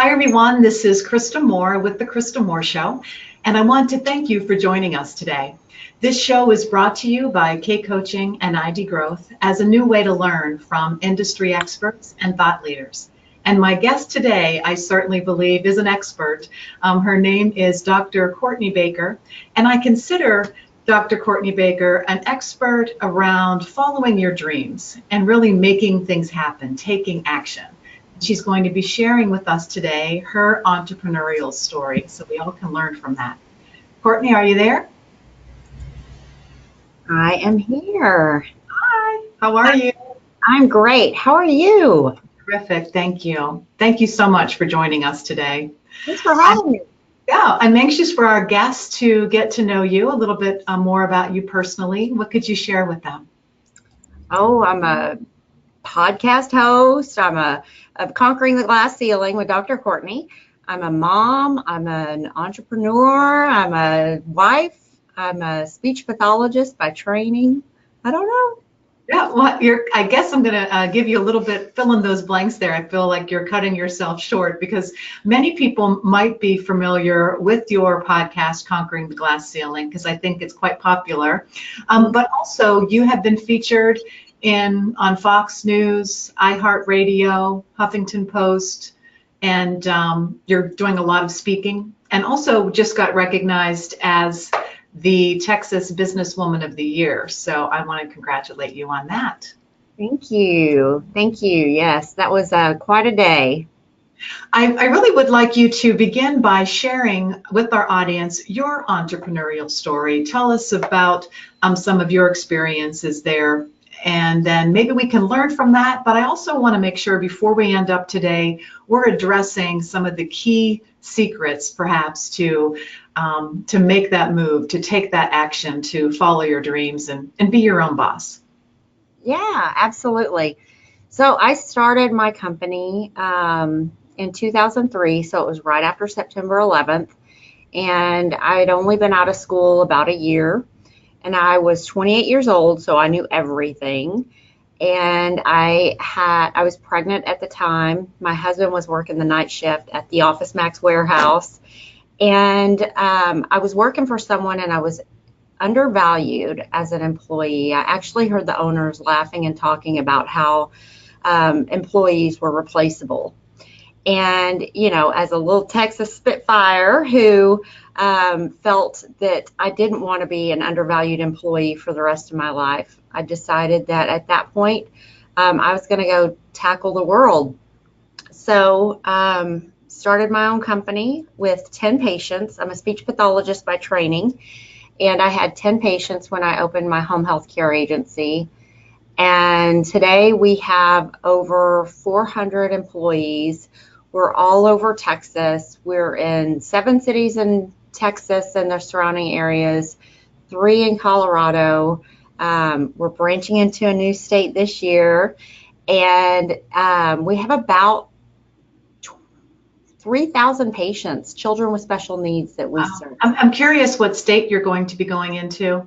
Hi, everyone. This is Krista Moore with The Krista Moore Show, and I want to thank you for joining us today. This show is brought to you by K Coaching and ID Growth as a new way to learn from industry experts and thought leaders. And my guest today, I certainly believe, is an expert. Her name is Dr. Cortney Baker, and I consider Dr. Cortney Baker an expert around following your dreams and really making things happen, taking action. She's going to be sharing with us today her entrepreneurial story, so we all can learn from that. Cortney, are you there? I am here. Hi, how are you? I'm great. How are you? Terrific, thank you. Thank you so much for joining us today. Thanks for having me. Yeah, I'm anxious for our guests to get to know you a little bit more about you personally. What could you share with them? Oh, I'm a podcast host. I'm Conquering the Glass Ceiling with Dr. Cortney. I'm a mom. I'm an entrepreneur. I'm a wife. I'm a speech pathologist by training. I don't know. Yeah, well, I guess I'm going to give you a little bit, fill in those blanks there. I feel like you're cutting yourself short because many people might be familiar with your podcast, Conquering the Glass Ceiling, because I think it's quite popular. But also, you have been featured on Fox News, iHeartRadio, Huffington Post, and you're doing a lot of speaking, and also just got recognized as the Texas Businesswoman of the Year. So I want to congratulate you on that. Thank you. Thank you. Yes, that was quite a day. I really would like you to begin by sharing with our audience your entrepreneurial story. Tell us about some of your experiences there, and then maybe we can learn from that. But I also want to make sure before we end up today, we're addressing some of the key secrets perhaps to make that move, to take that action, to follow your dreams and be your own boss. Yeah, absolutely. So I started my company in 2003, so it was right after September 11th, and I had only been out of school about a year, and I was 28 years old, so I knew everything. And I was pregnant at the time. My husband was working the night shift at the Office Max warehouse. And I was working for someone, and I was undervalued as an employee. I actually heard the owners laughing and talking about how employees were replaceable. And, you know, as a little Texas Spitfire who felt that I didn't want to be an undervalued employee for the rest of my life, I decided that at that point I was going to go tackle the world. So started my own company with 10 patients. I'm a speech pathologist by training, and I had 10 patients when I opened my home health care agency. And today we have over 400 employees. We're all over Texas. We're in 7 cities in Texas and their surrounding areas, 3 in Colorado. We're branching into a new state this year, and we have about 3,000 patients, children with special needs that we serve. I'm curious what state you're going to be going into.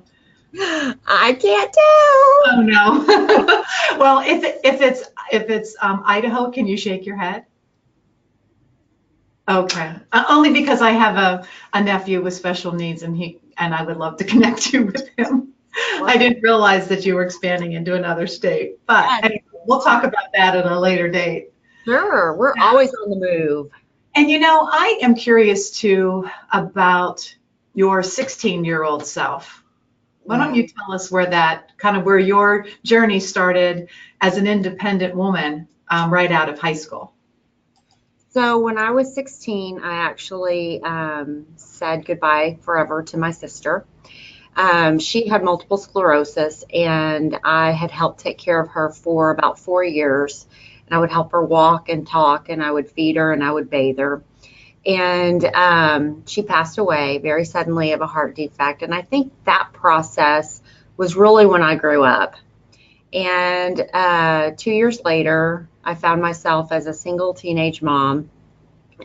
I can't tell. Oh no. Well, if it's Idaho, can you shake your head? Okay. Only because I have a nephew with special needs, and I would love to connect you with him. Wow. I didn't realize that you were expanding into another state, but anyway, we'll talk about that at a later date. Sure, we're always on the move. And you know, I am curious too about your 16-year-old self. Why don't you tell us where your journey started as an independent woman right out of high school? So when I was 16, I actually said goodbye forever to my sister. She had multiple sclerosis, and I had helped take care of her for about 4 years. And I would help her walk and talk, and I would feed her, and I would bathe her. And she passed away very suddenly of a heart defect. And I think that process was really when I grew up. And 2 years later, I found myself as a single teenage mom.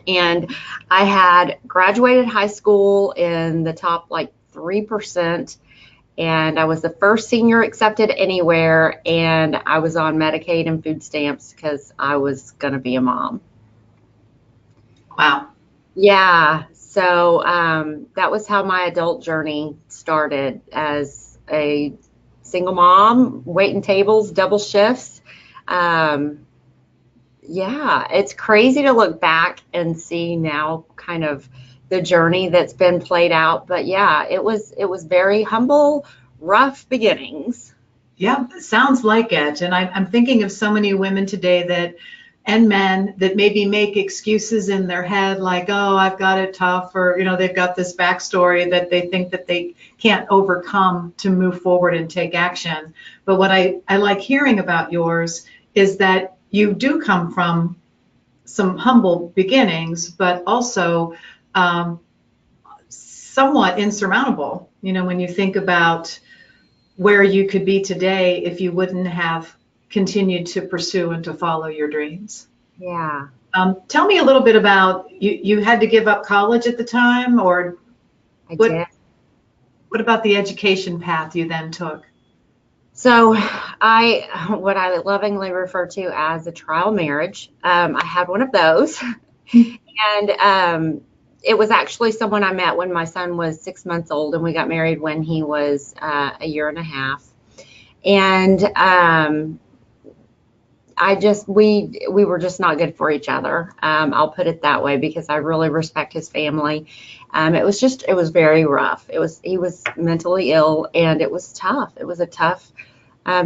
And I had graduated high school in the top 3%. And I was the first senior accepted anywhere. And I was on Medicaid and food stamps because I was going to be a mom. Wow. Yeah. So that was how my adult journey started, as a single mom, waiting tables, double shifts. Um, yeah, it's crazy to look back and see now kind of the journey that's been played out. But yeah, it was very humble, rough beginnings. Yeah, sounds like it. And I'm thinking of so many women today that, and men that maybe make excuses in their head, like, oh, I've got it tough, or, they've got this backstory that they think that they can't overcome to move forward and take action. But what I like hearing about yours is that you do come from some humble beginnings, but also um, somewhat insurmountable. When you think about where you could be today if you wouldn't have continued to pursue and to follow your dreams. Yeah, Tell me a little bit about you. You had to give up college at the time, or I what? did. What about the education path you then took? So what I lovingly refer to as a trial marriage. I had one of those, and it was actually someone I met when my son was 6 months old, and we got married when he was a year and a half. And we were just not good for each other. I'll put it that way, because I really respect his family. It was very rough. He was mentally ill, and it was tough. It was a tough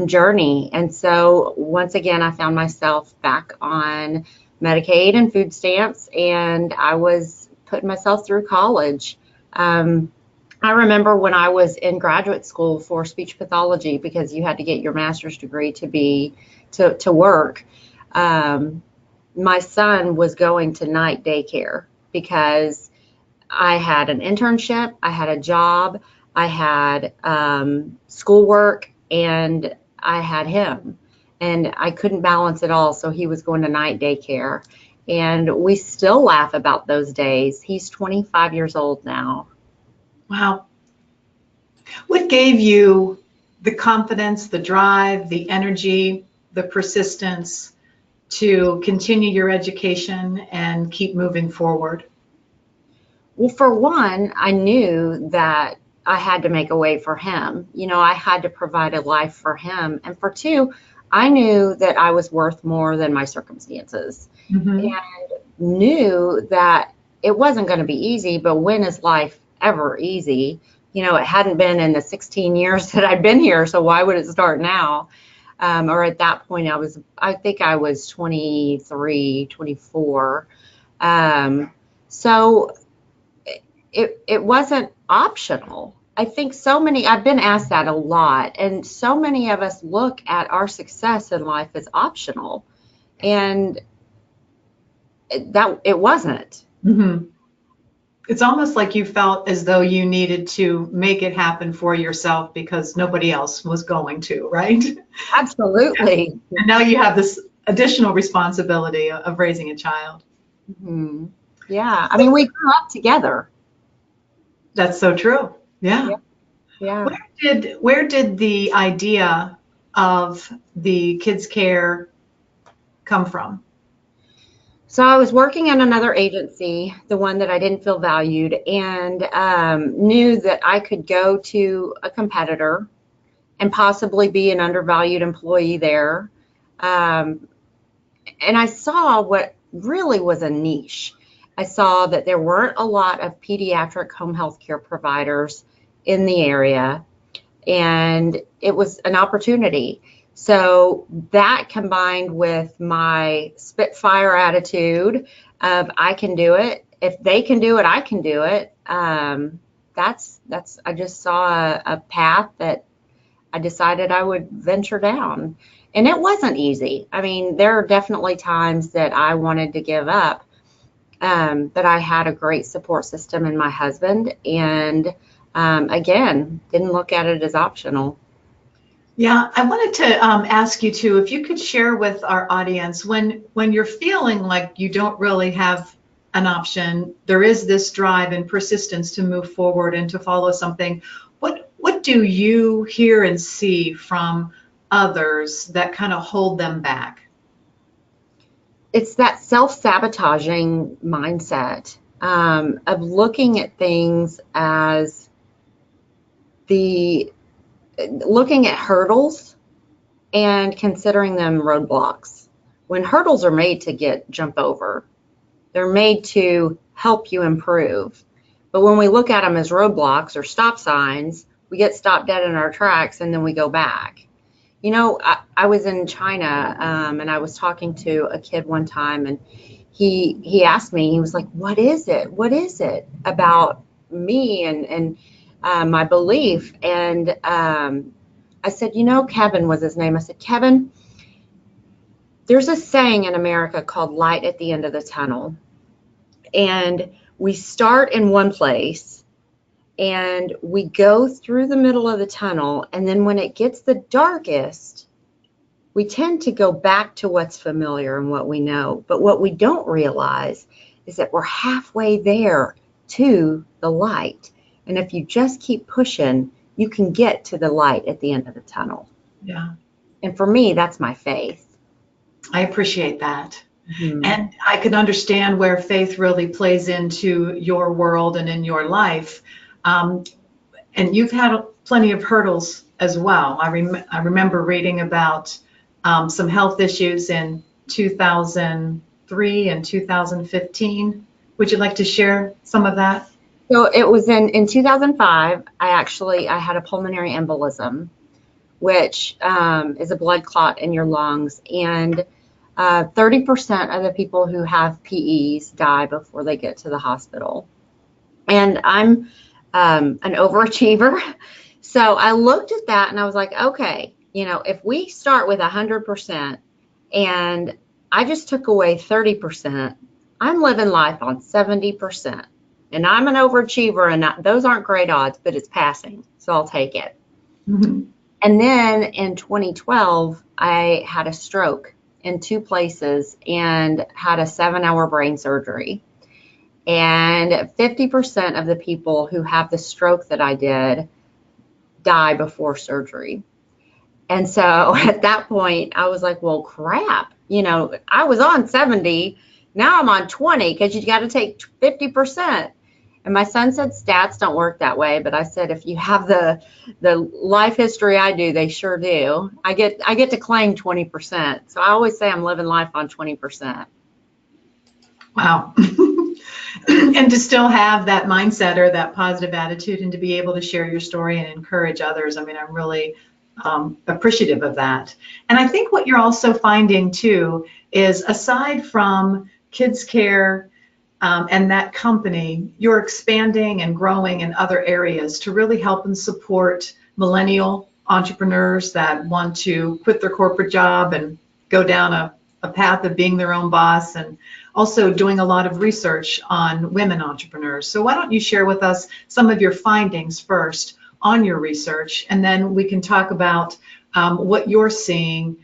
journey. And so once again, I found myself back on Medicaid and food stamps, and I was putting myself through college. I remember when I was in graduate school for speech pathology, because you had to get your master's degree to work. My son was going to night daycare because I had an internship, I had a job, I had schoolwork, and I had him. And I couldn't balance it all, so he was going to night daycare. And we still laugh about those days. He's 25 years old now. Wow. What gave you the confidence, the drive, the energy, the persistence to continue your education and keep moving forward? Well, for one, I knew that I had to make a way for him. I had to provide a life for him. And for two, I knew that I was worth more than my circumstances, Mm-hmm. and knew that it wasn't going to be easy. But when is life ever easy? It hadn't been in the 16 years that I'd been here. So why would it start now? Or at that point, I think I was 23, 24. So it wasn't optional. I think I've been asked that a lot, and so many of us look at our success in life as optional, and it wasn't. Mm-hmm. It's almost like you felt as though you needed to make it happen for yourself because nobody else was going to, right? Absolutely. And now you have this additional responsibility of raising a child. Hmm. Yeah. I mean, we grew up together. That's so true. Yeah. Yeah. Yeah. Where did the idea of the kids care come from? So I was working in another agency, the one that I didn't feel valued, and knew that I could go to a competitor and possibly be an undervalued employee there. Um, and I saw what really was a niche. I saw that there weren't a lot of pediatric home health care providers in the area, and it was an opportunity. So that, combined with my Spitfire attitude of I can do it. If they can do it, I can do it. I just saw a path that I decided I would venture down. And it wasn't easy. I mean, there are definitely times that I wanted to give up, but I had a great support system in my husband, and again, didn't look at it as optional. Yeah, I wanted to ask you too, if you could share with our audience when you're feeling like you don't really have an option, there is this drive and persistence to move forward and to follow something. What do you hear and see from others that kind of hold them back? it's that self-sabotaging mindset of looking at things as looking at hurdles and considering them roadblocks. When hurdles are made to jump over, they're made to help you improve. But when we look at them as roadblocks or stop signs, we get stopped dead in our tracks and then we go back. You know, I was in China and I was talking to a kid one time, and he asked me, he was like, what is it? What is it about me and my belief? And I said, you know, Kevin was his name. I said, Kevin, there's a saying in America called light at the end of the tunnel. And we start in one place and we go through the middle of the tunnel. And then when it gets the darkest, we tend to go back to what's familiar and what we know. But what we don't realize is that we're halfway there to the light. And if you just keep pushing, you can get to the light at the end of the tunnel. Yeah. And for me, that's my faith. I appreciate that. And I can understand where faith really plays into your world and in your life. And you've had plenty of hurdles as well. I remember reading about some health issues in 2003 and 2015. Would you like to share some of that? So it was in 2005, I had a pulmonary embolism, which is a blood clot in your lungs. And 30% of the people who have PEs die before they get to the hospital. And I'm an overachiever. So I looked at that and I was like, okay, you know, if we start with 100% and I just took away 30%, I'm living life on 70%. And I'm an overachiever, and those aren't great odds, but it's passing. So I'll take it. Mm-hmm. And then in 2012, I had a stroke in 2 places and had a 7-hour brain surgery. And 50% of the people who have the stroke that I did die before surgery. And so at that point, I was like, well, crap. You know, I was on 70. Now I'm on 20 because you got to take 50%. And my son said stats don't work that way. But I said, if you have the life history I do, they sure do. I get to claim 20%. So I always say I'm living life on 20%. Wow. And to still have that mindset or that positive attitude and to be able to share your story and encourage others. I mean, I'm really appreciative of that. And I think what you're also finding too is, aside from Kids Care and that company, you're expanding and growing in other areas to really help and support millennial entrepreneurs that want to quit their corporate job and go down a path of being their own boss, and also doing a lot of research on women entrepreneurs. So why don't you share with us some of your findings first on your research, and then we can talk about what you're seeing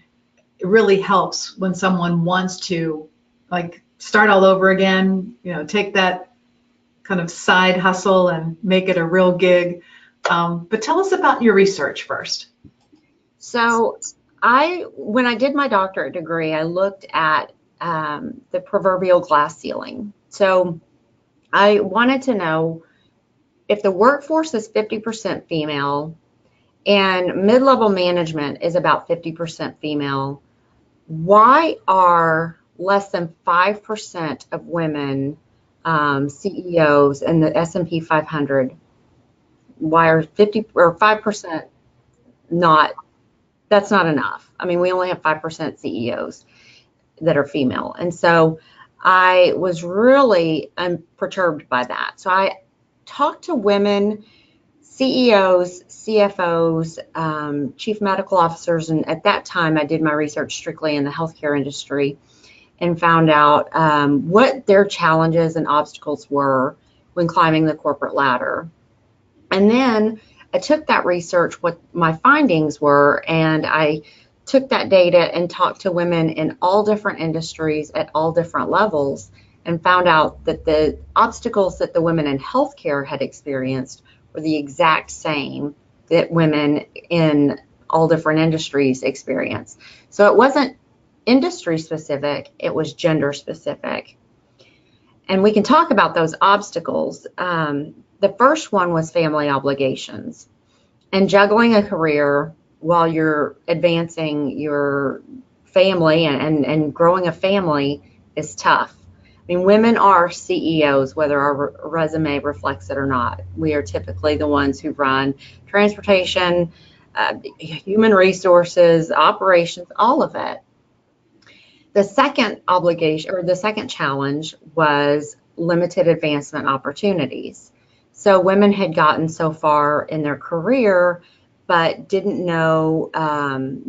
really helps when someone wants to like start all over again, you know, take that kind of side hustle and make it a real gig. But tell us about your research first. So when I did my doctorate degree, I looked at the proverbial glass ceiling. So I wanted to know, if the workforce is 50% female and mid-level management is about 50% female, why are less than 5% of women CEOs in the S&P 500? Why are 50 or 5% not? That's not enough. I mean, we only have 5% CEOs that are female. And so I was really perturbed by that. So I talked to women CEOs, CFOs, chief medical officers, and at that time I did my research strictly in the healthcare industry and found out what their challenges and obstacles were when climbing the corporate ladder. And then I took that research, what my findings were, and I took that data and talked to women in all different industries at all different levels, and found out that the obstacles that the women in healthcare had experienced were the exact same that women in all different industries experience. So it industry specific, it was gender specific. And we can talk about those obstacles. The first one was family obligations and juggling a career while you're advancing your family and growing a family is tough. I mean, women are CEOs, whether our resume reflects it or not. We are typically the ones who run transportation, human resources, operations, all of it. The second obligation, or the second challenge, was limited advancement opportunities. So women had gotten so far in their career, but didn't know,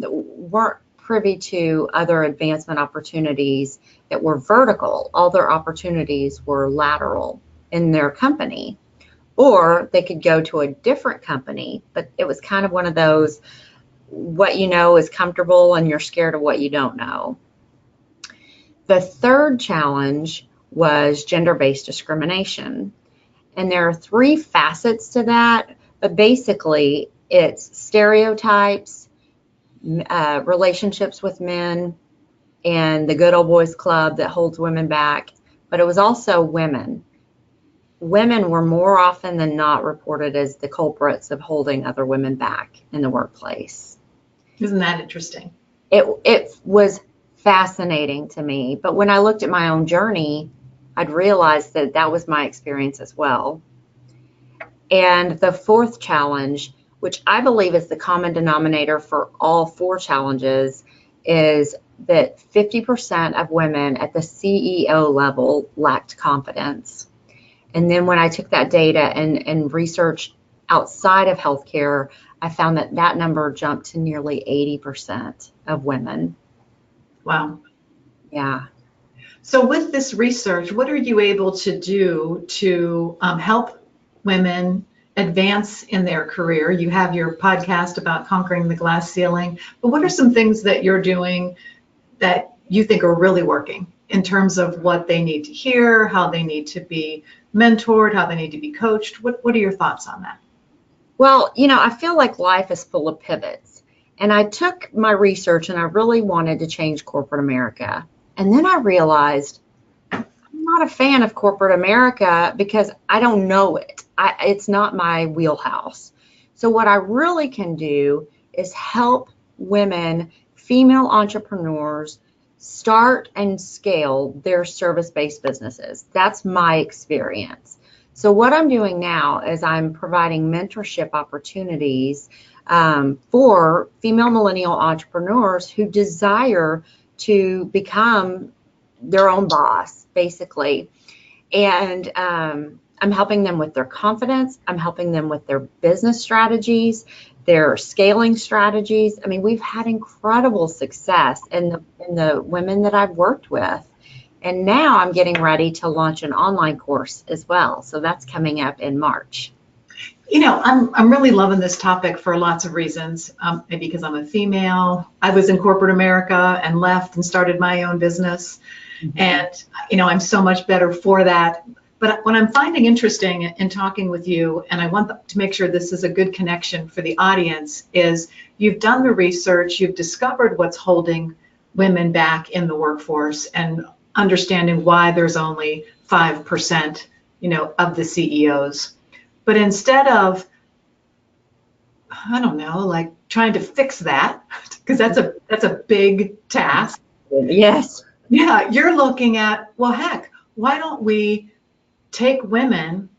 weren't privy to other advancement opportunities that were vertical. All their opportunities were lateral in their company, or they could go to a different company, but it was kind of one of those, what you know is comfortable and you're scared of what you don't know. The third challenge was gender-based discrimination. And there are three facets to that, but basically it's stereotypes, relationships with men, and the good old boys club that holds women back. But it was also women. Women were more often than not reported as the culprits of holding other women back in the workplace. Isn't that interesting? It was fascinating to me. But when I looked at my own journey, I'd realized that that was my experience as well. And the fourth challenge, which I believe is the common denominator for all four challenges, is that 50% of women at the CEO level lacked confidence. And then when I took that data and researched outside of healthcare, I found that that number jumped to nearly 80% of women. Wow. Yeah. So with this research, what are you able to do to help women advance in their career? You have your podcast about conquering the glass ceiling, but what are some things that you're doing that you think are really working in terms of what they need to hear, how they need to be mentored, how they need to be coached? What are your thoughts on that? Well, I feel like life is full of pivots. And I took my research and I really wanted to change corporate America. And then I realized I'm not a fan of corporate America because I don't know it. It's not my wheelhouse. So what I really can do is help women, female entrepreneurs, start and scale their service-based businesses. That's my experience. So what I'm doing now is I'm providing mentorship opportunities for female millennial entrepreneurs who desire to become their own boss, basically. And I'm helping them with their confidence. I'm helping them with their business strategies, their scaling strategies. I mean, we've had incredible success in the women that I've worked with. And now I'm getting ready to launch an online course as well. So that's coming up in March. I'm really loving this topic for lots of reasons. Maybe because I'm a female. I was in corporate America and left and started my own business. Mm-hmm. And, I'm so much better for that. But what I'm finding interesting in talking with you, and I want to make sure this is a good connection for the audience, is you've done the research, you've discovered what's holding women back in the workforce and understanding why there's only 5%, of the CEOs. But instead of, I don't know, like trying to fix that, because that's a big task. Yes. Yeah, you're looking at, well, heck, why don't we take women,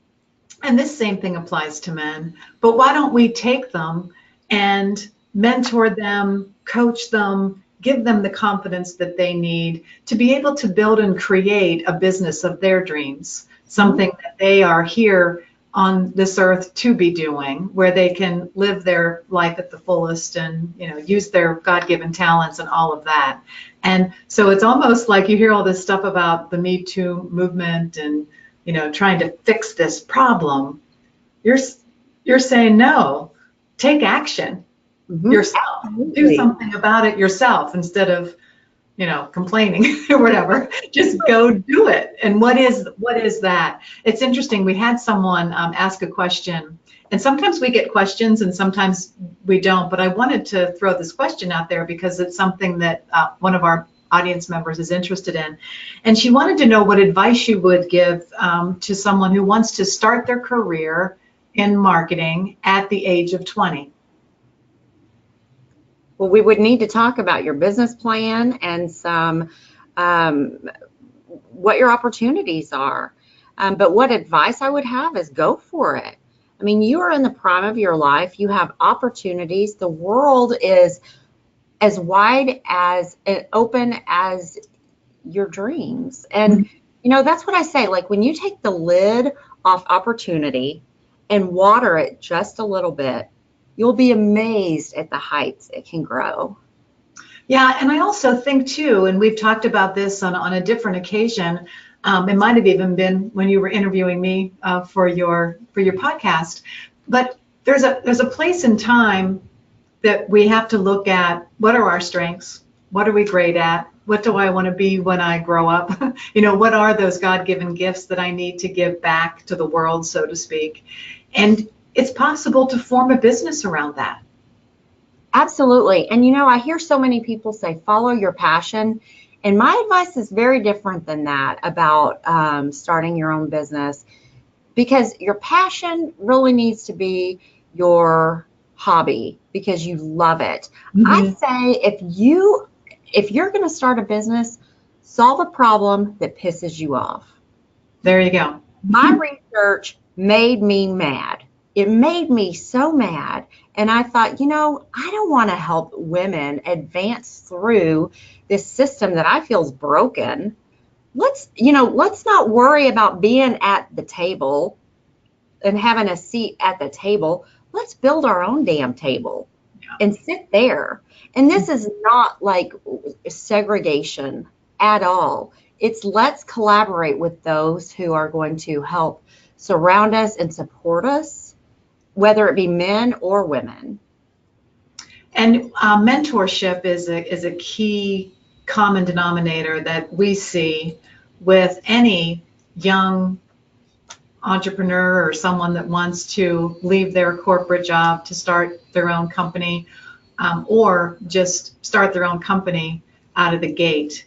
and this same thing applies to men, but why don't we take them and mentor them, coach them, give them the confidence that they need to be able to build and create a business of their dreams, something that they are here on this earth to be doing, where they can live their life at the fullest and use their God-given talents and all of that. And so it's almost like you hear all this stuff about the Me Too movement and trying to fix this problem. You're saying no, take action yourself. Do something about it yourself instead of complaining or whatever. Just go do it. And what is that? It's interesting. We had someone ask a question, and sometimes we get questions and sometimes we don't. But I wanted to throw this question out there because it's something that one of our audience members is interested in. And she wanted to know what advice you would give to someone who wants to start their career in marketing at the age of 20. Well, we would need to talk about your business plan and some what your opportunities are. But what advice I would have is go for it. I mean, you are in the prime of your life. You have opportunities. The world is as wide as and open as your dreams. And, that's what I say. Like when you take the lid off opportunity and water it just a little bit, you'll be amazed at the heights it can grow. Yeah, and I also think too, and we've talked about this on a different occasion. It might have even been when you were interviewing me for your podcast. But there's a place in time that we have to look at. What are our strengths? What are we great at? What do I want to be when I grow up? What are those God-given gifts that I need to give back to the world, so to speak? And it's possible to form a business around that. Absolutely. And I hear so many people say, follow your passion. And my advice is very different than that about starting your own business, because your passion really needs to be your hobby because you love it. I say if you're going to start a business, solve a problem that pisses you off. There you go. My research made me mad. It made me so mad. And I thought, I don't want to help women advance through this system that I feel is broken. Let's not worry about being at the table and having a seat at the table. Let's build our own damn table and sit there. And this is not like segregation at all. It's let's collaborate with those who are going to help surround us and support us, whether it be men or women. And mentorship is a key common denominator that we see with any young entrepreneur or someone that wants to leave their corporate job to start their own company, or just start their own company out of the gate,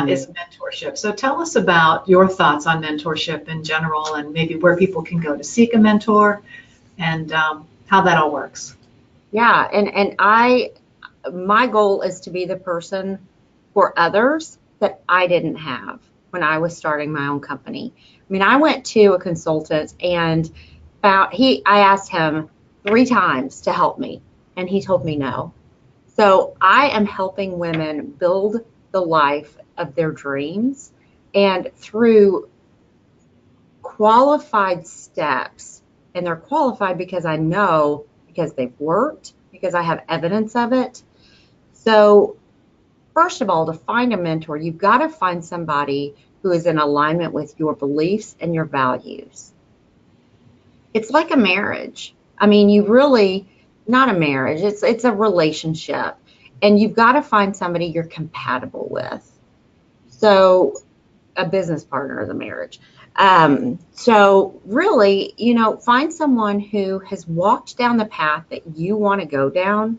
is mentorship. So tell us about your thoughts on mentorship in general, and maybe where people can go to seek a mentor, and how that all works. Yeah, and my goal is to be the person for others that I didn't have when I was starting my own company. I mean, I went to a consultant and I asked him 3 times to help me, and he told me no. So I am helping women build the life of their dreams, and through qualified steps, and they're qualified because I know, because they've worked, because I have evidence of it. So first of all, to find a mentor, you've got to find somebody who is in alignment with your beliefs and your values. It's like a marriage. I mean, not a marriage, it's a relationship. And you've got to find somebody you're compatible with. So a business partner is a marriage. So really, find someone who has walked down the path that you want to go down,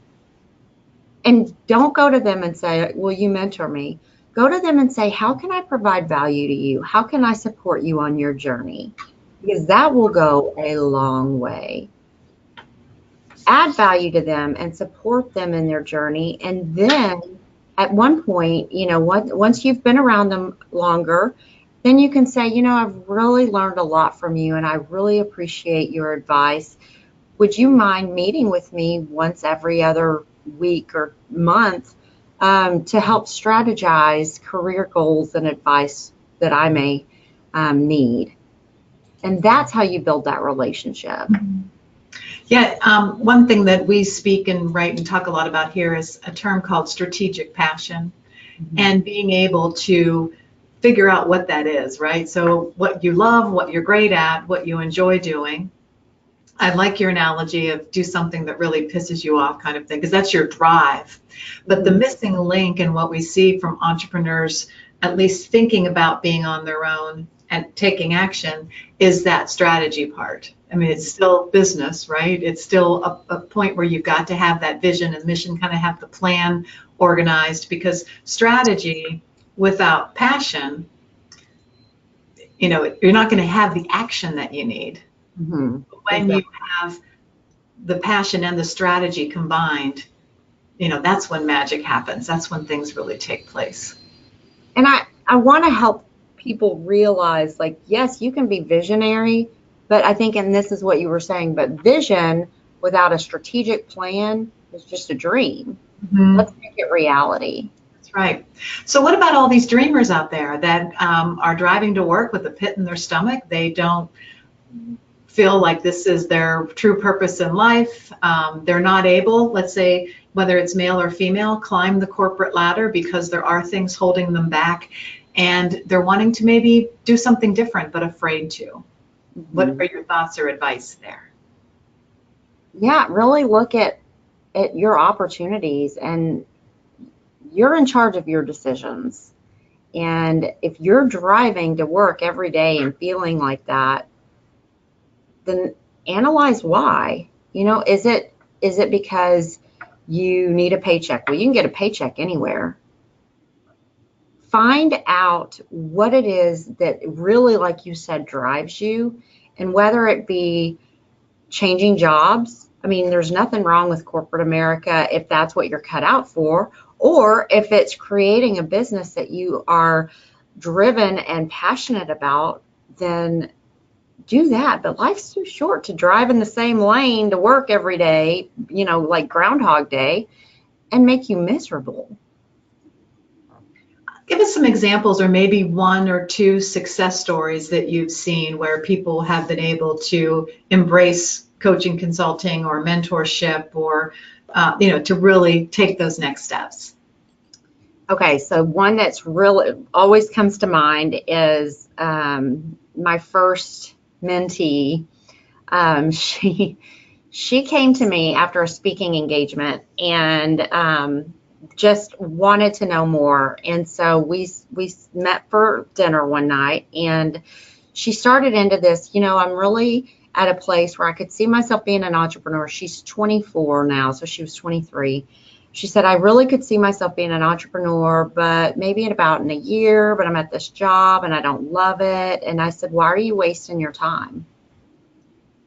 and don't go to them and say, will you mentor me? Go to them and say, how can I provide value to you? How can I support you on your journey? Because that will go a long way. Add value to them and support them in their journey. And then at one point, once you've been around them longer, then you can say, I've really learned a lot from you, and I really appreciate your advice. Would you mind meeting with me once every other week or month to help strategize career goals and advice that I may need? And that's how you build that relationship. Yeah, one thing that we speak and write and talk a lot about here is a term called strategic passion, and being able to figure out what that is, right? So what you love, what you're great at, what you enjoy doing. I like your analogy of do something that really pisses you off kind of thing, because that's your drive. But the missing link in what we see from entrepreneurs, at least thinking about being on their own and taking action is that strategy part. I mean, it's still business, right? It's still a point where you've got to have that vision and mission, kind of have the plan organized, because strategy without passion, you know, you're not going to have the action that you need. Mm-hmm. When you have the passion and the strategy combined, you know, that's when magic happens. That's when things really take place. And I want to help people realize, like, yes, you can be visionary, but I think, and this is what you were saying, but vision without a strategic plan is just a dream. Mm-hmm. Let's make it reality. That's right. So what about all these dreamers out there that are driving to work with a pit in their stomach? They don't feel like this is their true purpose in life. They're not able, let's say, whether it's male or female, climb the corporate ladder because there are things holding them back, and they're wanting to maybe do something different but afraid to. Mm-hmm. What are your thoughts or advice there? Yeah, really look at your opportunities, and you're in charge of your decisions. And if you're driving to work every day and feeling like that, then analyze why. You know, is it because you need a paycheck? Well, you can get a paycheck anywhere. Find out what it is that really, like you said, drives you, and whether it be changing jobs. I mean, there's nothing wrong with corporate America if that's what you're cut out for, or if it's creating a business that you are driven and passionate about, then do that. But life's too short to drive in the same lane to work every day, you know, like Groundhog Day, and make you miserable. Give us some examples, or maybe one or two success stories that you've seen where people have been able to embrace coaching, consulting, or mentorship, or you know, to really take those next steps. Okay, so one that's really always comes to mind is my first mentee. She came to me after a speaking engagement and just wanted to know more. And so we met for dinner one night, and she started into this, you know, I'm really at a place where I could see myself being an entrepreneur. She's 24 now, so she was 23. She said, I really could see myself being an entrepreneur, but maybe in a year, but I'm at this job and I don't love it. And I said, why are you wasting your time?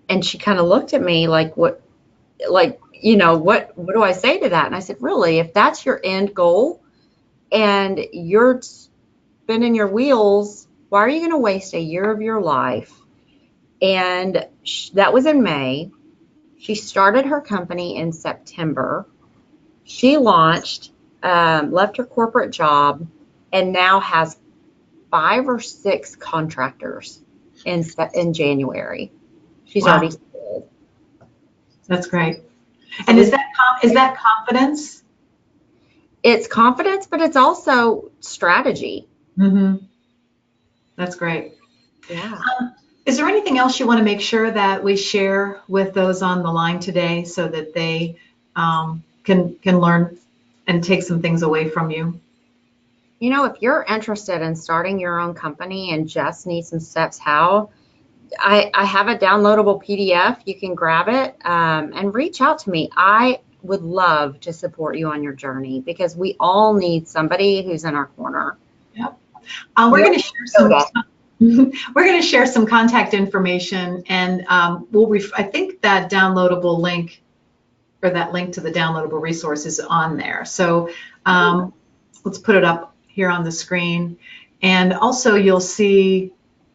And she kind of looked at me like, what, like, you know, what do I say to that? And I said, really, if that's your end goal and you're spinning your wheels, why are you going to waste a year of your life? And that was in May. She started her company in September. She launched, left her corporate job, and now has 5 or 6 contractors in January. She's already sold. That's great. And is that confidence? It's confidence, but it's also strategy. Mm-hmm. That's great. Yeah. Is there anything else you want to make sure that we share with those on the line today so that they can learn and take some things away from you? You know, if you're interested in starting your own company and just need some steps how, I have a downloadable PDF. You can grab it and reach out to me. I would love to support you on your journey, because we all need somebody who's in our corner. Yep. We're going to share some. We're going to share some contact information, and I think that downloadable link, or that link to the downloadable resource, is on there. So let's put it up here on the screen, and also you'll see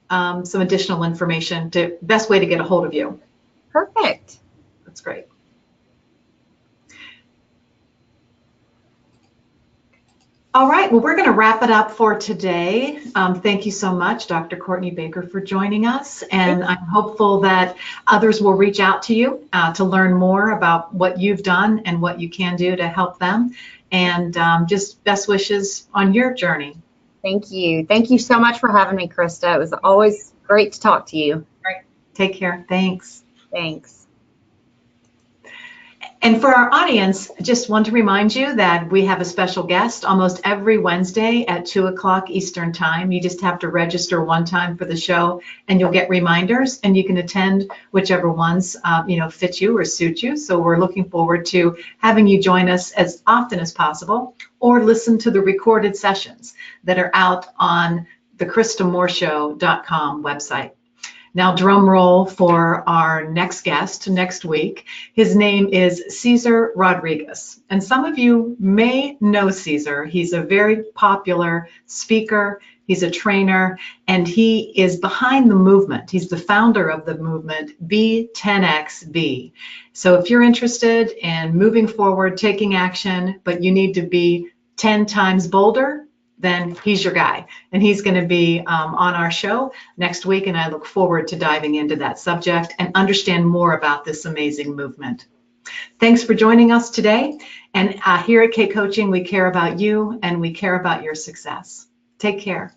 some additional information to best way to get a hold of you. Perfect. That's great. All right, well, we're going to wrap it up for today. Thank you so much, Dr. Cortney Baker, for joining us. And I'm hopeful that others will reach out to you to learn more about what you've done and what you can do to help them. And just best wishes on your journey. Thank you. Thank you so much for having me, Krista. It was always great to talk to you. All right. Take care. Thanks. Thanks. And for our audience, just want to remind you that we have a special guest almost every Wednesday at 2 o'clock Eastern Time. You just have to register one time for the show, and you'll get reminders, and you can attend whichever ones fit you or suit you. So we're looking forward to having you join us as often as possible, or listen to the recorded sessions that are out on the KristaMooreShow.com website. Now, drum roll for our next guest next week. His name is Cesar Rodriguez. And some of you may know Cesar. He's a very popular speaker. He's a trainer, and he is behind the movement. He's the founder of the movement B10XB. So if you're interested in moving forward, taking action, but you need to be 10 times bolder, then he's your guy. And he's going to be on our show next week, and I look forward to diving into that subject and understand more about this amazing movement. Thanks for joining us today. And here at K Coaching, we care about you and we care about your success. Take care.